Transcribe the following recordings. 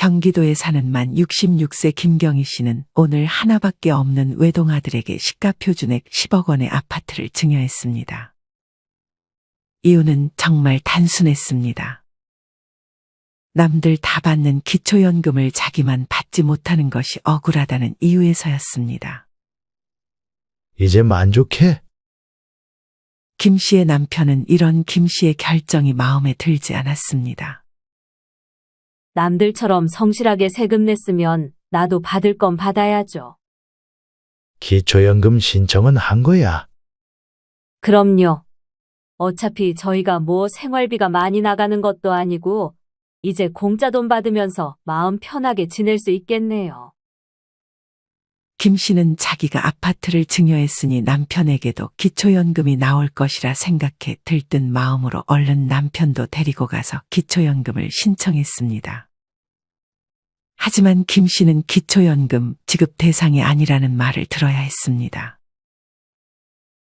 경기도에 사는 만 66세 김경희 씨는 오늘 하나밖에 없는 외동아들에게 시가표 준액 10억 원의 아파트를 증여했습니다. 이유는 정말 단순했습니다. 남들 다 받는 기초연금을 자기만 받지 못하는 것이 억울하다는 이유에서였습니다. 이제 만족해? 김 씨의 남편은 이런 김 씨의 결정이 마음에 들지 않았습니다. 남들처럼 성실하게 세금 냈으면 나도 받을 건 받아야죠. 기초연금 신청은 한 거야. 그럼요. 어차피 저희가 뭐 생활비가 많이 나가는 것도 아니고 이제 공짜 돈 받으면서 마음 편하게 지낼 수 있겠네요. 김 씨는 자기가 아파트를 증여했으니 남편에게도 기초연금이 나올 것이라 생각해 들뜬 마음으로 얼른 남편도 데리고 가서 기초연금을 신청했습니다. 하지만 김 씨는 기초연금 지급 대상이 아니라는 말을 들어야 했습니다.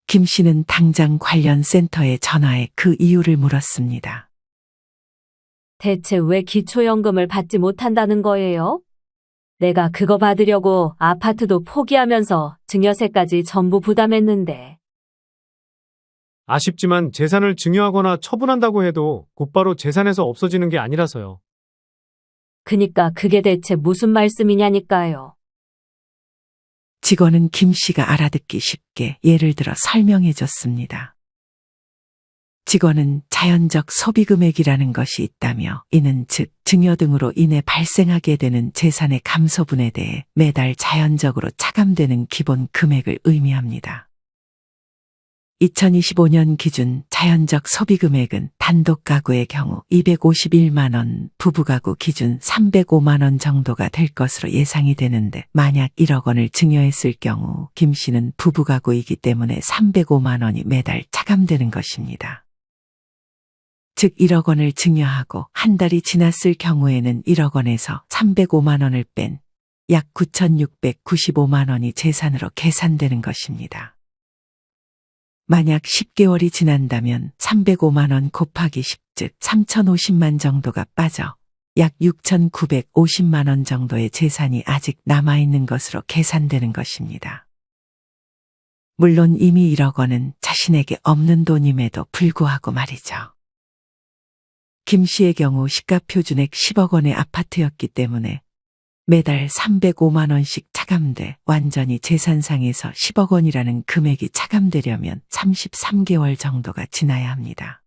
김 씨는 당장 관련 센터에 전화해 그 이유를 물었습니다. 대체 왜 기초연금을 받지 못한다는 거예요? 내가 그거 받으려고 아파트도 포기하면서 증여세까지 전부 부담했는데. 아쉽지만 재산을 증여하거나 처분한다고 해도 곧바로 재산에서 없어지는 게 아니라서요. 그니까 그게 대체 무슨 말씀이냐니까요. 직원은 김 씨가 알아듣기 쉽게 예를 들어 설명해 줬습니다. 직원은 자연적 소비 금액이라는 것이 있다며 이는 즉 증여 등으로 인해 발생하게 되는 재산의 감소분에 대해 매달 자연적으로 차감되는 기본 금액을 의미합니다. 2025년 기준 자연적 소비 금액은 단독 가구의 경우 251만 원, 부부 가구 기준 305만 원 정도가 될 것으로 예상이 되는데 만약 1억 원을 증여했을 경우 김 씨는 부부 가구이기 때문에 305만 원이 매달 차감되는 것입니다. 즉 1억 원을 증여하고 한 달이 지났을 경우에는 1억 원에서 305만 원을 뺀 약 9,695만 원이 재산으로 계산되는 것입니다. 만약 10개월이 지난다면 305만 원 곱하기 10, 즉 3,050만 정도가 빠져 약 6,950만 원 정도의 재산이 아직 남아있는 것으로 계산되는 것입니다. 물론 이미 1억 원은 자신에게 없는 돈임에도 불구하고 말이죠. 김 씨의 경우 시가표 준액 10억 원의 아파트였기 때문에 매달 305만 원씩 차감돼 완전히 재산상에서 10억 원이라는 금액이 차감되려면 33개월 정도가 지나야 합니다.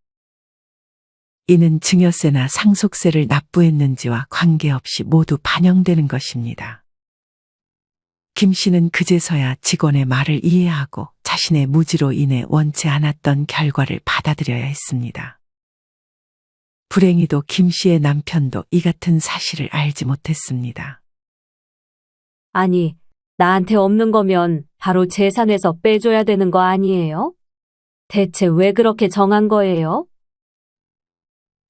이는 증여세나 상속세를 납부했는지와 관계없이 모두 반영되는 것입니다. 김 씨는 그제서야 직원의 말을 이해하고 자신의 무지로 인해 원치 않았던 결과를 받아들여야 했습니다. 불행히도 김 씨의 남편도 이 같은 사실을 알지 못했습니다. 아니, 나한테 없는 거면 바로 재산에서 빼줘야 되는 거 아니에요? 대체 왜 그렇게 정한 거예요?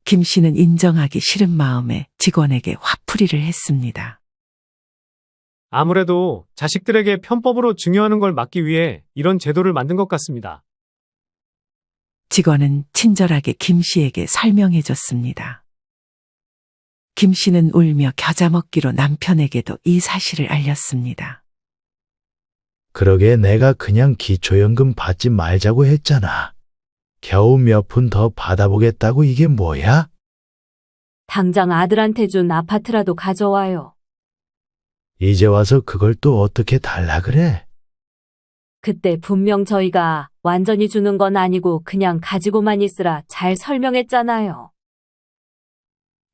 김 씨는 인정하기 싫은 마음에 직원에게 화풀이를 했습니다. 아무래도 자식들에게 편법으로 증여하는 걸 막기 위해 이런 제도를 만든 것 같습니다. 직원은 친절하게 김 씨에게 설명해 줬습니다. 김 씨는 울며 겨자 먹기로 남편에게도 이 사실을 알렸습니다. 그러게 내가 그냥 기초연금 받지 말자고 했잖아. 겨우 몇 푼 더 받아보겠다고 이게 뭐야? 당장 아들한테 준 아파트라도 가져와요. 이제 와서 그걸 또 어떻게 달라 그래? 그때 분명 저희가 완전히 주는 건 아니고 그냥 가지고만 있으라 잘 설명했잖아요.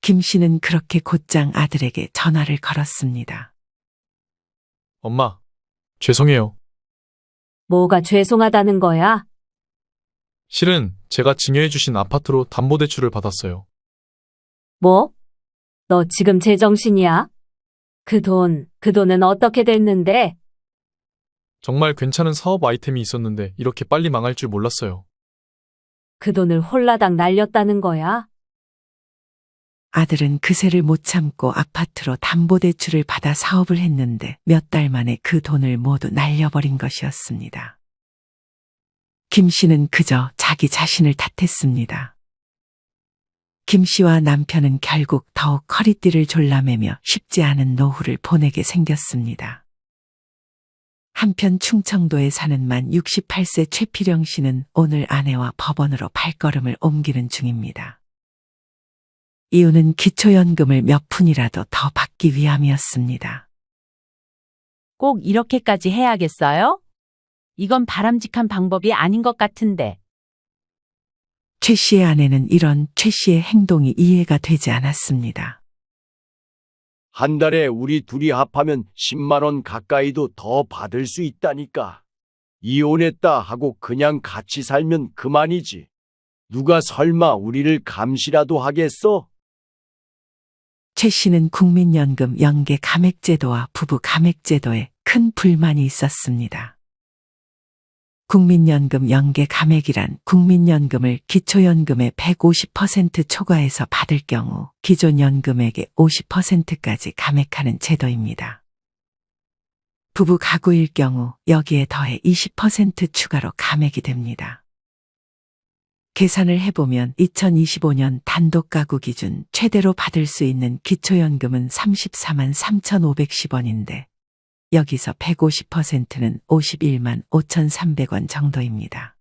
김 씨는 그렇게 곧장 아들에게 전화를 걸었습니다. 엄마, 죄송해요. 뭐가 죄송하다는 거야? 실은 제가 증여해주신 아파트로 담보대출을 받았어요. 뭐? 너 지금 제정신이야? 그 돈은 어떻게 됐는데? 정말 괜찮은 사업 아이템이 있었는데 이렇게 빨리 망할 줄 몰랐어요. 그 돈을 홀라당 날렸다는 거야? 아들은 그새를 못 참고 아파트로 담보대출을 받아 사업을 했는데 몇 달 만에 그 돈을 모두 날려버린 것이었습니다. 김 씨는 그저 자기 자신을 탓했습니다. 김 씨와 남편은 결국 더욱 허리띠를 졸라매며 쉽지 않은 노후를 보내게 생겼습니다. 한편 충청도에 사는 만 68세 최필영 씨는 오늘 아내와 법원으로 발걸음을 옮기는 중입니다. 이유는 기초연금을 몇 푼이라도 더 받기 위함이었습니다. 꼭 이렇게까지 해야겠어요? 이건 바람직한 방법이 아닌 것 같은데. 최 씨의 아내는 이런 최 씨의 행동이 이해가 되지 않았습니다. 한 달에 우리 둘이 합하면 10만 원 가까이도 더 받을 수 있다니까. 이혼했다 하고 그냥 같이 살면 그만이지. 누가 설마 우리를 감시라도 하겠어? 최 씨는 국민연금 연계 감액제도와 부부 감액제도에 큰 불만이 있었습니다. 국민연금 연계 감액이란 국민연금을 기초연금의 150% 초과해서 받을 경우 기존 연금액의 50%까지 감액하는 제도입니다. 부부 가구일 경우 여기에 더해 20% 추가로 감액이 됩니다. 계산을 해보면 2025년 단독 가구 기준 최대로 받을 수 있는 기초연금은 34만 3,510원인데 여기서 150%는 51만 5,300원 정도입니다.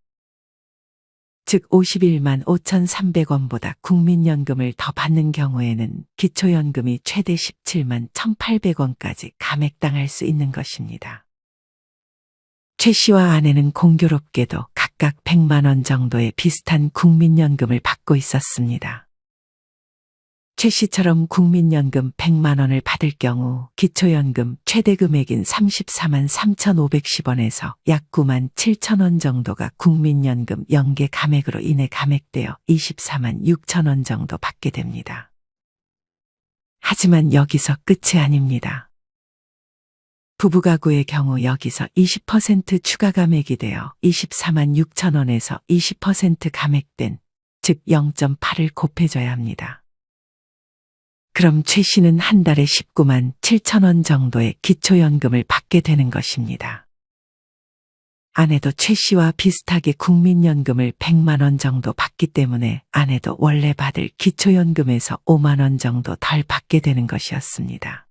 즉 51만 5,300원보다 국민연금을 더 받는 경우에는 기초연금이 최대 17만 1,800원까지 감액당할 수 있는 것입니다. 최 씨와 아내는 공교롭게도 각각 100만 원 정도의 비슷한 국민연금을 받고 있었습니다. 최 씨처럼 국민연금 100만 원을 받을 경우 기초연금 최대 금액인 34만 3,510원에서 약 9만 7천 원 정도가 국민연금 연계 감액으로 인해 감액되어 24만 6천 원 정도 받게 됩니다. 하지만 여기서 끝이 아닙니다. 부부가구의 경우 여기서 20% 추가 감액이 되어 24만 6천 원에서 20% 감액된, 즉 0.8을 곱해줘야 합니다. 그럼 최 씨는 한 달에 19만 7천 원 정도의 기초연금을 받게 되는 것입니다. 아내도 최 씨와 비슷하게 국민연금을 100만 원 정도 받기 때문에 아내도 원래 받을 기초연금에서 5만 원 정도 덜 받게 되는 것이었습니다.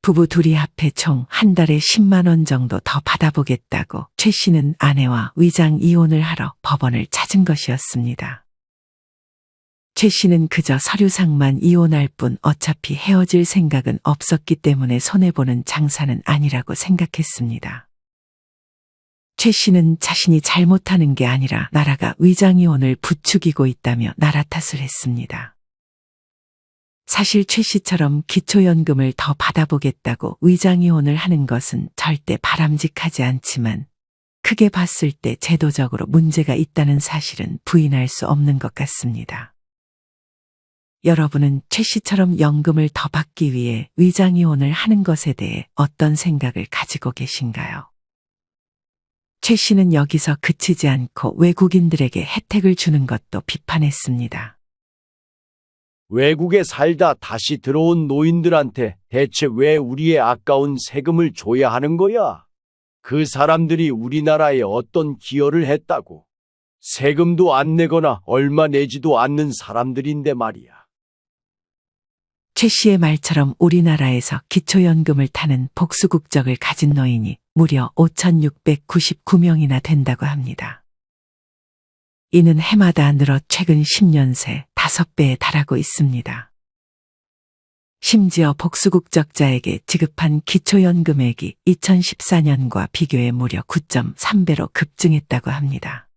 부부 둘이 합해 총 한 달에 10만 원 정도 더 받아보겠다고 최 씨는 아내와 위장 이혼을 하러 법원을 찾은 것이었습니다. 최 씨는 그저 서류상만 이혼할 뿐 어차피 헤어질 생각은 없었기 때문에 손해보는 장사는 아니라고 생각했습니다. 최 씨는 자신이 잘못하는 게 아니라 나라가 위장이혼을 부추기고 있다며 나라 탓을 했습니다. 사실 최 씨처럼 기초연금을 더 받아보겠다고 위장이혼을 하는 것은 절대 바람직하지 않지만 크게 봤을 때 제도적으로 문제가 있다는 사실은 부인할 수 없는 것 같습니다. 여러분은 최 씨처럼 연금을 더 받기 위해 위장이혼을 하는 것에 대해 어떤 생각을 가지고 계신가요? 최 씨는 여기서 그치지 않고 외국인들에게 혜택을 주는 것도 비판했습니다. 외국에 살다 다시 들어온 노인들한테 대체 왜 우리의 아까운 세금을 줘야 하는 거야? 그 사람들이 우리나라에 어떤 기여를 했다고. 세금도 안 내거나 얼마 내지도 않는 사람들인데 말이야. 최 씨의 말처럼 우리나라에서 기초연금을 타는 복수국적을 가진 노인이 무려 5,699명이나 된다고 합니다. 이는 해마다 늘어 최근 10년 새 5배에 달하고 있습니다. 심지어 복수국적자에게 지급한 기초연금액이 2014년과 비교해 무려 9.3배로 급증했다고 합니다.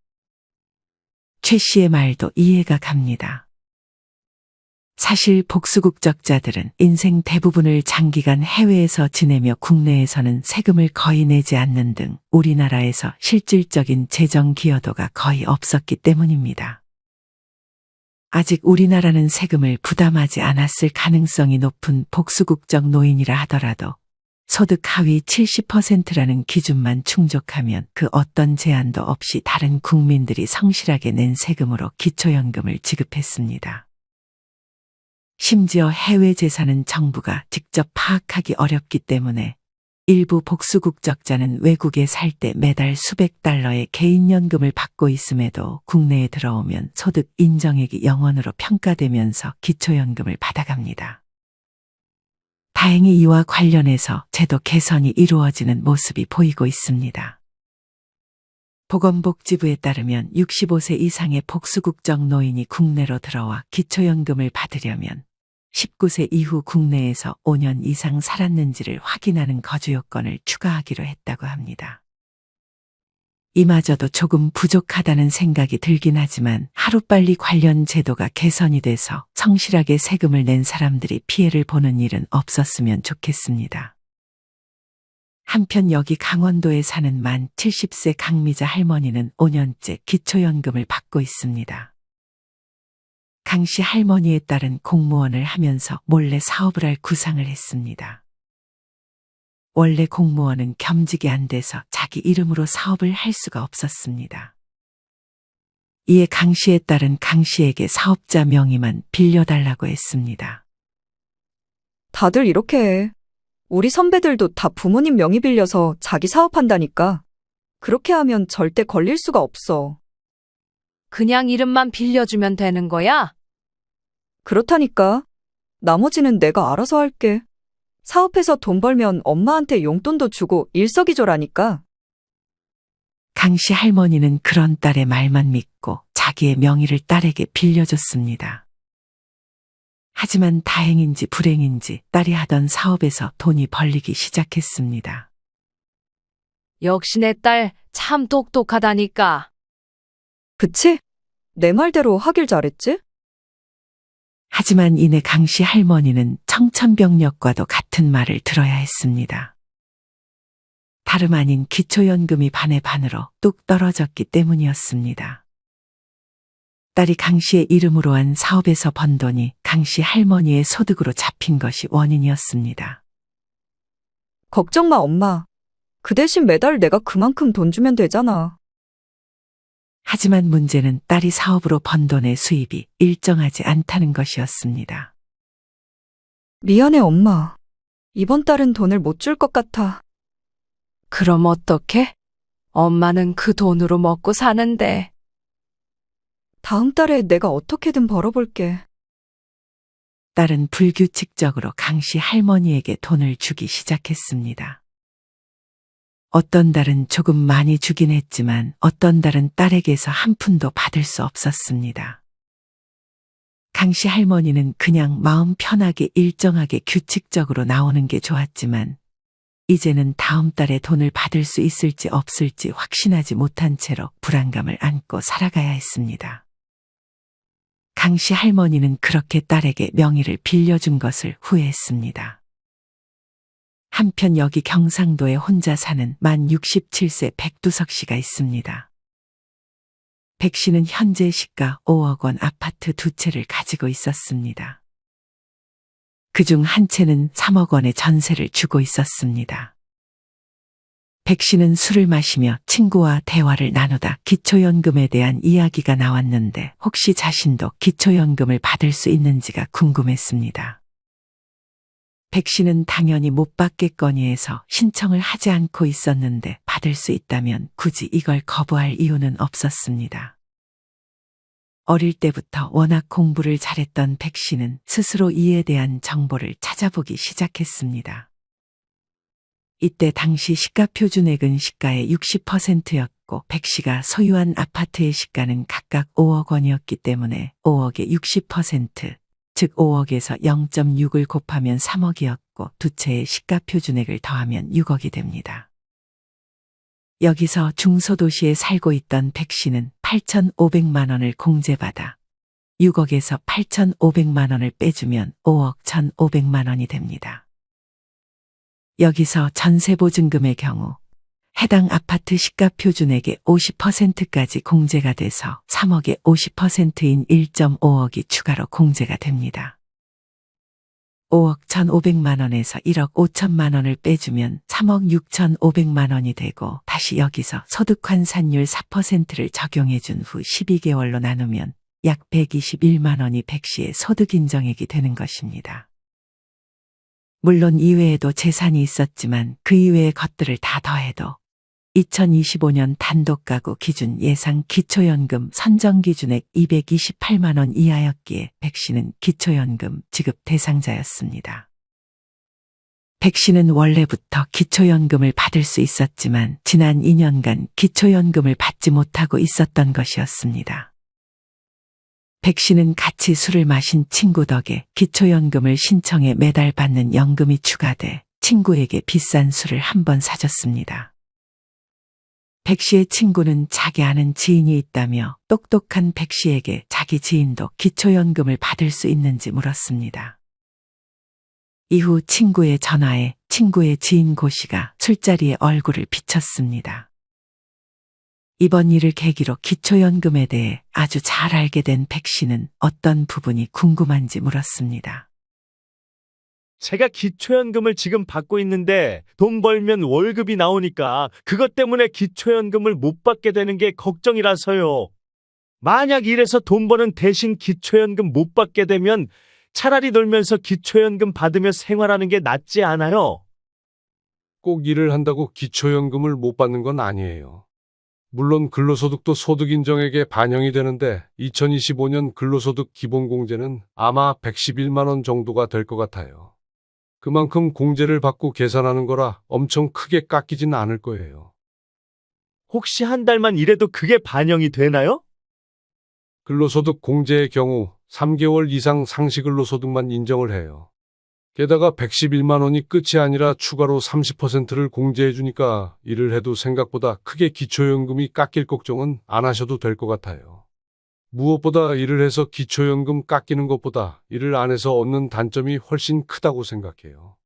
최 씨의 말도 이해가 갑니다. 사실 복수국적자들은 인생 대부분을 장기간 해외에서 지내며 국내에서는 세금을 거의 내지 않는 등 우리나라에서 실질적인 재정 기여도가 거의 없었기 때문입니다. 아직 우리나라는 세금을 부담하지 않았을 가능성이 높은 복수국적 노인이라 하더라도 소득 하위 70%라는 기준만 충족하면 그 어떤 제한도 없이 다른 국민들이 성실하게 낸 세금으로 기초연금을 지급했습니다. 심지어 해외 재산은 정부가 직접 파악하기 어렵기 때문에 일부 복수 국적자는 외국에 살 때 매달 수백 달러의 개인연금을 받고 있음에도 국내에 들어오면 소득 인정액이 0원으로 평가되면서 기초연금을 받아갑니다. 다행히 이와 관련해서 제도 개선이 이루어지는 모습이 보이고 있습니다. 보건복지부에 따르면 65세 이상의 복수국적 노인이 국내로 들어와 기초연금을 받으려면 19세 이후 국내에서 5년 이상 살았는지를 확인하는 거주 요건을 추가하기로 했다고 합니다. 이마저도 조금 부족하다는 생각이 들긴 하지만 하루빨리 관련 제도가 개선이 돼서 성실하게 세금을 낸 사람들이 피해를 보는 일은 없었으면 좋겠습니다. 한편 여기 강원도에 사는 만 70세 강미자 할머니는 5년째 기초연금을 받고 있습니다. 강 씨 할머니에 따른 공무원을 하면서 몰래 사업을 할 구상을 했습니다. 원래 공무원은 겸직이 안 돼서 자기 이름으로 사업을 할 수가 없었습니다. 이에 강 씨에 따른 강 씨에게 사업자 명의만 빌려달라고 했습니다. 다들 이렇게 해. 우리 선배들도 다 부모님 명의 빌려서 자기 사업한다니까. 그렇게 하면 절대 걸릴 수가 없어. 그냥 이름만 빌려주면 되는 거야? 그렇다니까. 나머지는 내가 알아서 할게. 사업해서 돈 벌면 엄마한테 용돈도 주고 일석이조라니까. 강 씨 할머니는 그런 딸의 말만 믿고 자기의 명의를 딸에게 빌려줬습니다. 하지만 다행인지 불행인지 딸이 하던 사업에서 돈이 벌리기 시작했습니다. 역시 내 딸 참 똑똑하다니까. 그치? 내 말대로 하길 잘했지? 하지만 이내 강 씨 할머니는 청천벽력과도 같은 말을 들어야 했습니다. 다름 아닌 기초연금이 반의 반으로 뚝 떨어졌기 때문이었습니다. 딸이 강 씨의 이름으로 한 사업에서 번 돈이 강 씨 할머니의 소득으로 잡힌 것이 원인이었습니다. 걱정 마, 엄마. 그 대신 매달 내가 그만큼 돈 주면 되잖아. 하지만 문제는 딸이 사업으로 번 돈의 수입이 일정하지 않다는 것이었습니다. 미안해, 엄마. 이번 달은 돈을 못 줄 것 같아. 그럼 어떡해? 엄마는 그 돈으로 먹고 사는데. 다음 달에 내가 어떻게든 벌어볼게. 딸은 불규칙적으로 강 씨 할머니에게 돈을 주기 시작했습니다. 어떤 달은 조금 많이 주긴 했지만 어떤 달은 딸에게서 한 푼도 받을 수 없었습니다. 강 씨 할머니는 그냥 마음 편하게 일정하게 규칙적으로 나오는 게 좋았지만 이제는 다음 달에 돈을 받을 수 있을지 없을지 확신하지 못한 채로 불안감을 안고 살아가야 했습니다. 강 씨 할머니는 그렇게 딸에게 명의를 빌려준 것을 후회했습니다. 한편 여기 경상도에 혼자 사는 만 67세 백두석 씨가 있습니다. 백 씨는 현재 시가 5억 원 아파트 2채를 가지고 있었습니다. 그중 한 채는 3억 원의 전세를 주고 있었습니다. 백 씨는 술을 마시며 친구와 대화를 나누다 기초연금에 대한 이야기가 나왔는데 혹시 자신도 기초연금을 받을 수 있는지가 궁금했습니다. 백 씨는 당연히 못 받겠거니 해서 신청을 하지 않고 있었는데 받을 수 있다면 굳이 이걸 거부할 이유는 없었습니다. 어릴 때부터 워낙 공부를 잘했던 백 씨는 스스로 이에 대한 정보를 찾아보기 시작했습니다. 이때 당시 시가 표준액은 시가의 60%였고 백 씨가 소유한 아파트의 시가는 각각 5억 원이었기 때문에 5억의 60%, 즉 5억에서 0.6을 곱하면 3억이었고 두 채의 시가 표준액을 더하면 6억이 됩니다. 여기서 중소도시에 살고 있던 백 씨는 8,500만 원을 공제받아 6억에서 8,500만 원을 빼주면 5억 1,500만 원이 됩니다. 여기서 전세보증금의 경우 해당 아파트 시가 표준액의 50%까지 공제가 돼서 3억의 50%인 1.5억이 추가로 공제가 됩니다. 5억 1,500만 원에서 1억 5천만 원을 빼주면 3억 6,500만 원이 되고 다시 여기서 소득환산율 4%를 적용해준 후 12개월로 나누면 약 121만 원이 백 씨의 소득인정액이 되는 것입니다. 물론 이외에도 재산이 있었지만 그 이외의 것들을 다 더해도 2025년 단독가구 기준 예상 기초연금 선정 기준액 228만 원 이하였기에 백 씨는 기초연금 지급 대상자였습니다. 백 씨는 원래부터 기초연금을 받을 수 있었지만 지난 2년간 기초연금을 받지 못하고 있었던 것이었습니다. 백 씨는 같이 술을 마신 친구 덕에 기초연금을 신청해 매달 받는 연금이 추가돼 친구에게 비싼 술을 한 번 사줬습니다. 백 씨의 친구는 자기 아는 지인이 있다며 똑똑한 백 씨에게 자기 지인도 기초연금을 받을 수 있는지 물었습니다. 이후 친구의 전화에 친구의 지인 고 씨가 술자리에 얼굴을 비쳤습니다. 이번 일을 계기로 기초연금에 대해 아주 잘 알게 된 백 씨는 어떤 부분이 궁금한지 물었습니다. 제가 기초연금을 지금 받고 있는데 돈 벌면 월급이 나오니까 그것 때문에 기초연금을 못 받게 되는 게 걱정이라서요. 만약 이래서 돈 버는 대신 기초연금 못 받게 되면 차라리 놀면서 기초연금 받으며 생활하는 게 낫지 않아요? 꼭 일을 한다고 기초연금을 못 받는 건 아니에요. 물론 근로소득도 소득인정액에 반영이 되는데 2025년 근로소득 기본공제는 아마 111만 원 정도가 될 것 같아요. 그만큼 공제를 받고 계산하는 거라 엄청 크게 깎이진 않을 거예요. 혹시 한 달만 일해도 그게 반영이 되나요? 근로소득 공제의 경우 3개월 이상 상시근로소득만 인정을 해요. 게다가 111만 원이 끝이 아니라 추가로 30%를 공제해 주니까 일을 해도 생각보다 크게 기초연금이 깎일 걱정은 안 하셔도 될 것 같아요. 무엇보다 일을 해서 기초연금 깎이는 것보다 일을 안 해서 얻는 단점이 훨씬 크다고 생각해요.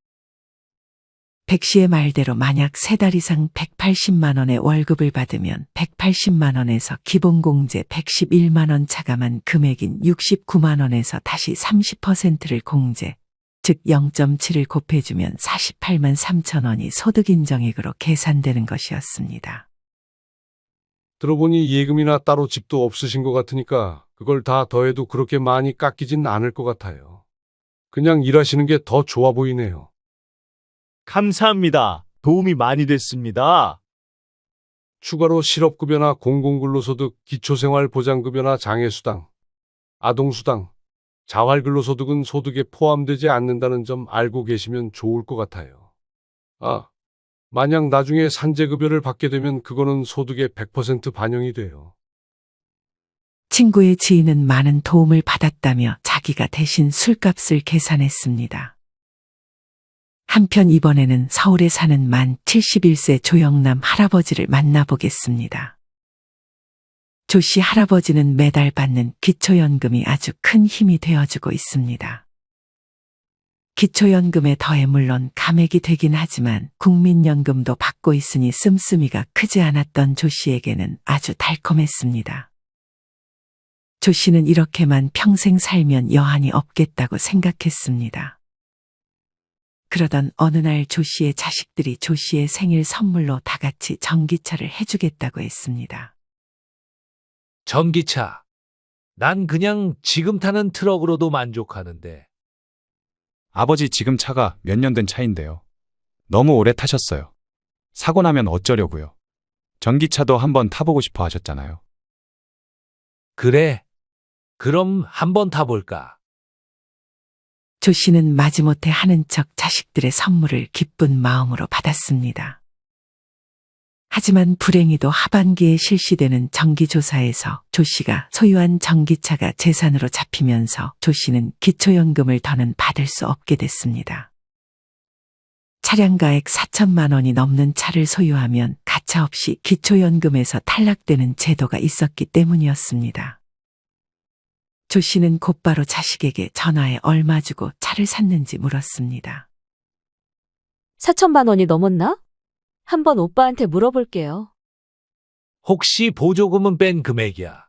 백 씨의 말대로 만약 3달 이상 180만 원의 월급을 받으면 180만 원에서 기본공제 111만 원 차감한 금액인 69만 원에서 다시 30%를 공제, 즉 0.7을 곱해주면 48만 3천 원이 소득인정액으로 계산되는 것이었습니다. 들어보니 예금이나 따로 집도 없으신 것 같으니까 그걸 다 더해도 그렇게 많이 깎이진 않을 것 같아요. 그냥 일하시는 게 더 좋아 보이네요. 감사합니다. 도움이 많이 됐습니다. 추가로 실업급여나 공공근로소득, 기초생활보장급여나 장애수당, 아동수당, 자활근로소득은 소득에 포함되지 않는다는 점 알고 계시면 좋을 것 같아요. 만약 나중에 산재급여를 받게 되면 그거는 소득의 100% 반영이 돼요. 친구의 지인은 많은 도움을 받았다며 자기가 대신 술값을 계산했습니다. 한편 이번에는 서울에 사는 만 71세 조영남 할아버지를 만나보겠습니다. 조 씨 할아버지는 매달 받는 기초연금이 아주 큰 힘이 되어주고 있습니다. 기초연금에 더해 물론 감액이 되긴 하지만 국민연금도 받고 있으니 씀씀이가 크지 않았던 조 씨에게는 아주 달콤했습니다. 조 씨는 이렇게만 평생 살면 여한이 없겠다고 생각했습니다. 그러던 어느 날 조 씨의 자식들이 조 씨의 생일 선물로 다 같이 전기차를 해주겠다고 했습니다. 전기차. 난 그냥 지금 타는 트럭으로도 만족하는데. 아버지 지금 차가 몇 년 된 차인데요. 너무 오래 타셨어요. 사고 나면 어쩌려고요. 전기차도 한번 타보고 싶어 하셨잖아요. 그래. 그럼 한번 타볼까? 조 씨는 마지못해 하는 척 자식들의 선물을 기쁜 마음으로 받았습니다. 하지만 불행히도 하반기에 실시되는 정기조사에서 조 씨가 소유한 전기차가 재산으로 잡히면서 조 씨는 기초연금을 더는 받을 수 없게 됐습니다. 차량가액 4천만 원이 넘는 차를 소유하면 가차없이 기초연금에서 탈락되는 제도가 있었기 때문이었습니다. 조 씨는 곧바로 자식에게 전화해 얼마 주고 차를 샀는지 물었습니다. 4천만 원이 넘었나? 한번 오빠한테 물어볼게요. 혹시 보조금은 뺀 금액이야?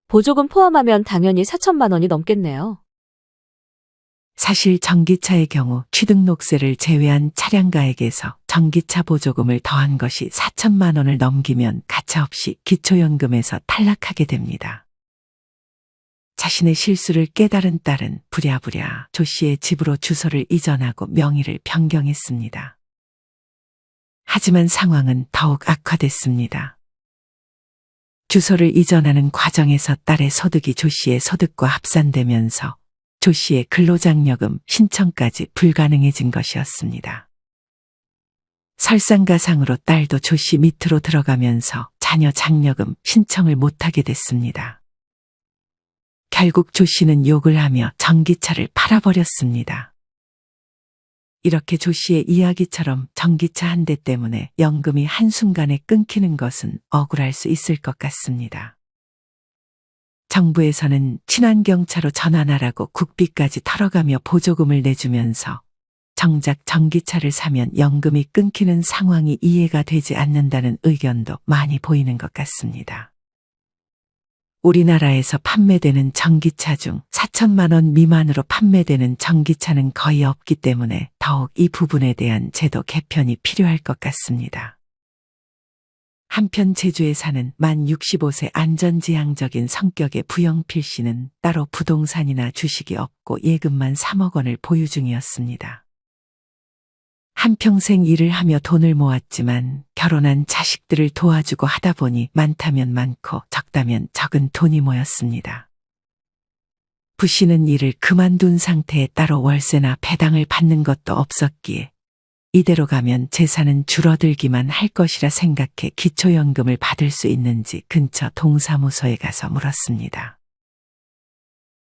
보조금 포함하면 당연히 4천만 원이 넘겠네요. 사실 전기차의 경우 취등록세를 제외한 차량가액에서 전기차 보조금을 더한 것이 4천만 원을 넘기면 가차없이 기초연금에서 탈락하게 됩니다. 자신의 실수를 깨달은 딸은 부랴부랴 조 씨의 집으로 주소를 이전하고 명의를 변경했습니다. 하지만 상황은 더욱 악화됐습니다. 주소를 이전하는 과정에서 딸의 소득이 조 씨의 소득과 합산되면서 조 씨의 근로장려금 신청까지 불가능해진 것이었습니다. 설상가상으로 딸도 조 씨 밑으로 들어가면서 자녀 장려금 신청을 못하게 됐습니다. 결국 조 씨는 욕을 하며 전기차를 팔아버렸습니다. 이렇게 조 씨의 이야기처럼 전기차 한 대 때문에 연금이 한순간에 끊기는 것은 억울할 수 있을 것 같습니다. 정부에서는 친환경차로 전환하라고 국비까지 털어가며 보조금을 내주면서 정작 전기차를 사면 연금이 끊기는 상황이 이해가 되지 않는다는 의견도 많이 보이는 것 같습니다. 우리나라에서 판매되는 전기차 중 4천만 원 미만으로 판매되는 전기차는 거의 없기 때문에 더욱 이 부분에 대한 제도 개편이 필요할 것 같습니다. 한편 제주에 사는 만 65세 안전지향적인 성격의 부영필 씨는 따로 부동산이나 주식이 없고 예금만 3억 원을 보유 중이었습니다. 한평생 일을 하며 돈을 모았지만 결혼한 자식들을 도와주고 하다 보니 많다면 많고 적다면 적은 돈이 모였습니다. 부 씨는 일을 그만둔 상태에 따로 월세나 배당을 받는 것도 없었기에 이대로 가면 재산은 줄어들기만 할 것이라 생각해 기초연금을 받을 수 있는지 근처 동사무소에 가서 물었습니다.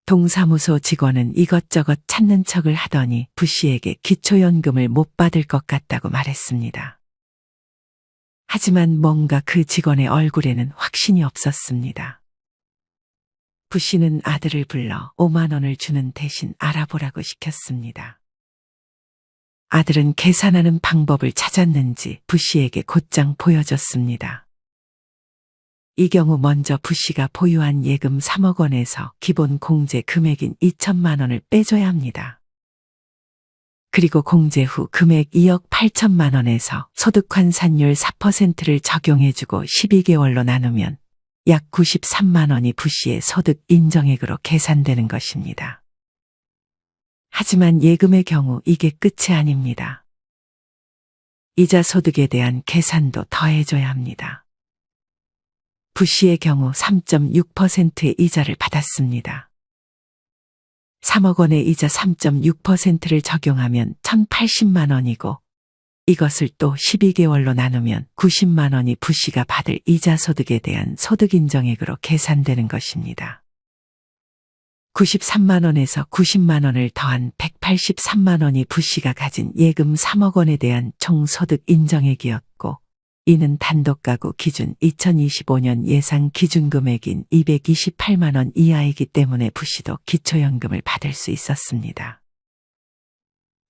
동사무소 직원은 이것저것 찾는 척을 하더니 부 씨에게 기초연금을 못 받을 것 같다고 말했습니다. 하지만 뭔가 그 직원의 얼굴에는 확신이 없었습니다. 부 씨는 아들을 불러 5만 원을 주는 대신 알아보라고 시켰습니다. 아들은 계산하는 방법을 찾았는지 부 씨에게 곧장 보여줬습니다. 이 경우 먼저 부 씨가 보유한 예금 3억 원에서 기본 공제 금액인 2천만 원을 빼줘야 합니다. 그리고 공제 후 금액 2억 8천만 원에서 소득환산율 4%를 적용해주고 12개월로 나누면 약 93만 원이 부 씨의 소득 인정액으로 계산되는 것입니다. 하지만 예금의 경우 이게 끝이 아닙니다. 이자 소득에 대한 계산도 더해줘야 합니다. 부 씨의 경우 3.6%의 이자를 받았습니다. 3억 원의 이자 3.6%를 적용하면 1,080만 원이고 이것을 또 12개월로 나누면 90만 원이 부 씨가 받을 이자 소득에 대한 소득인정액으로 계산되는 것입니다. 93만 원에서 90만 원을 더한 183만 원이 부 씨가 가진 예금 3억 원에 대한 총 소득 인정액이었고 이는 단독가구 기준 2025년 예상 기준금액인 228만 원 이하이기 때문에 부 씨도 기초연금을 받을 수 있었습니다.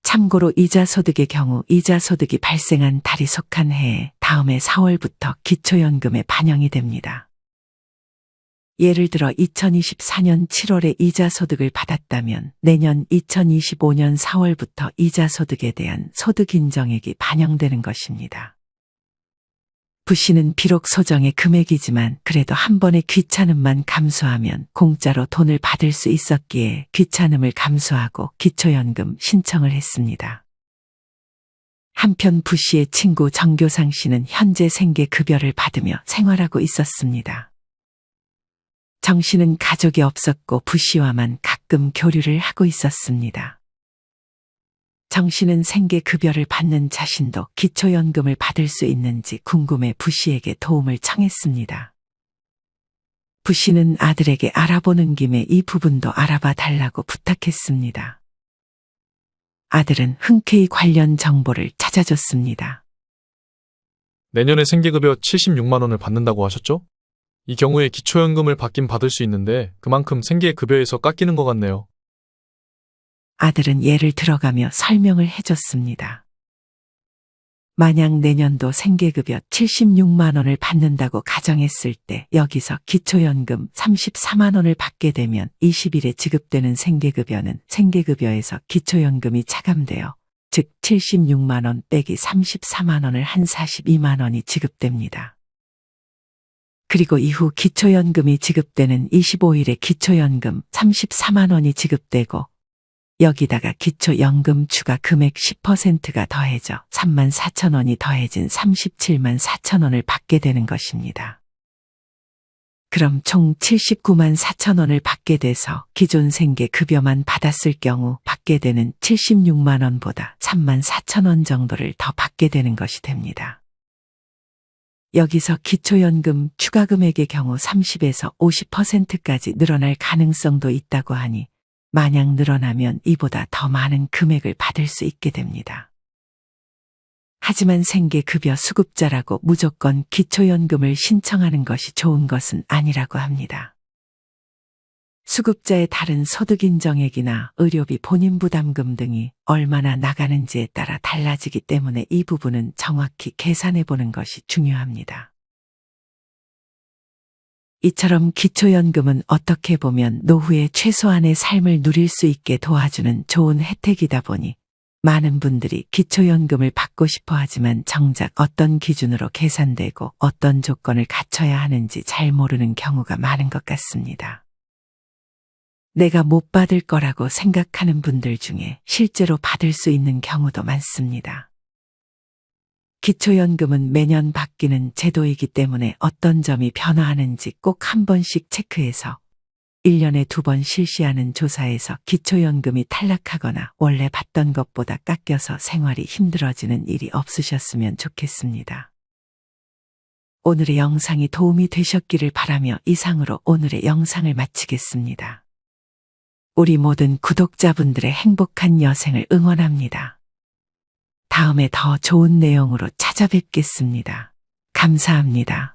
참고로 이자소득의 경우 이자소득이 발생한 달이 속한 해에 다음해 4월부터 기초연금에 반영이 됩니다. 예를 들어 2024년 7월에 이자소득을 받았다면 내년 2025년 4월부터 이자소득에 대한 소득인정액이 반영되는 것입니다. 부 씨는 비록 소정의 금액이지만 그래도 한 번의 귀찮음만 감수하면 공짜로 돈을 받을 수 있었기에 귀찮음을 감수하고 기초연금 신청을 했습니다. 한편 부 씨의 친구 정교상 씨는 현재 생계급여를 받으며 생활하고 있었습니다. 정 씨는 가족이 없었고 부 씨와만 가끔 교류를 하고 있었습니다. 정 씨는 생계급여를 받는 자신도 기초연금을 받을 수 있는지 궁금해 부 씨에게 도움을 청했습니다. 부 씨는 아들에게 알아보는 김에 이 부분도 알아봐 달라고 부탁했습니다. 아들은 흔쾌히 관련 정보를 찾아줬습니다. 내년에 생계급여 76만 원을 받는다고 하셨죠? 이 경우에 기초연금을 받긴 받을 수 있는데 그만큼 생계급여에서 깎이는 것 같네요. 아들은 예를 들어가며 설명을 해줬습니다. 만약 내년도 생계급여 76만 원을 받는다고 가정했을 때 여기서 기초연금 34만 원을 받게 되면 20일에 지급되는 생계급여는 생계급여에서 기초연금이 차감되어 즉 76만 원 빼기 34만 원을 한 42만 원이 지급됩니다. 그리고 이후 기초연금이 지급되는 25일에 기초연금 34만 원이 지급되고 여기다가 기초연금 추가 금액 10%가 더해져 3만 4천 원이 더해진 37만 4천 원을 받게 되는 것입니다. 그럼 총 79만 4천 원을 받게 돼서 기존 생계 급여만 받았을 경우 받게 되는 76만 원보다 3만 4천 원 정도를 더 받게 되는 것이 됩니다. 여기서 기초연금 추가 금액의 경우 30에서 50%까지 늘어날 가능성도 있다고 하니 만약 늘어나면 이보다 더 많은 금액을 받을 수 있게 됩니다. 하지만 생계급여 수급자라고 무조건 기초연금을 신청하는 것이 좋은 것은 아니라고 합니다. 수급자의 다른 소득 인정액이나 의료비 본인 부담금 등이 얼마나 나가는지에 따라 달라지기 때문에 이 부분은 정확히 계산해 보는 것이 중요합니다. 이처럼 기초연금은 어떻게 보면 노후에 최소한의 삶을 누릴 수 있게 도와주는 좋은 혜택이다 보니 많은 분들이 기초연금을 받고 싶어 하지만 정작 어떤 기준으로 계산되고 어떤 조건을 갖춰야 하는지 잘 모르는 경우가 많은 것 같습니다. 내가 못 받을 거라고 생각하는 분들 중에 실제로 받을 수 있는 경우도 많습니다. 기초연금은 매년 바뀌는 제도이기 때문에 어떤 점이 변화하는지 꼭 한 번씩 체크해서 1년에 2번 실시하는 조사에서 기초연금이 탈락하거나 원래 받던 것보다 깎여서 생활이 힘들어지는 일이 없으셨으면 좋겠습니다. 오늘의 영상이 도움이 되셨기를 바라며 이상으로 오늘의 영상을 마치겠습니다. 우리 모든 구독자분들의 행복한 여생을 응원합니다. 다음에 더 좋은 내용으로 찾아뵙겠습니다. 감사합니다.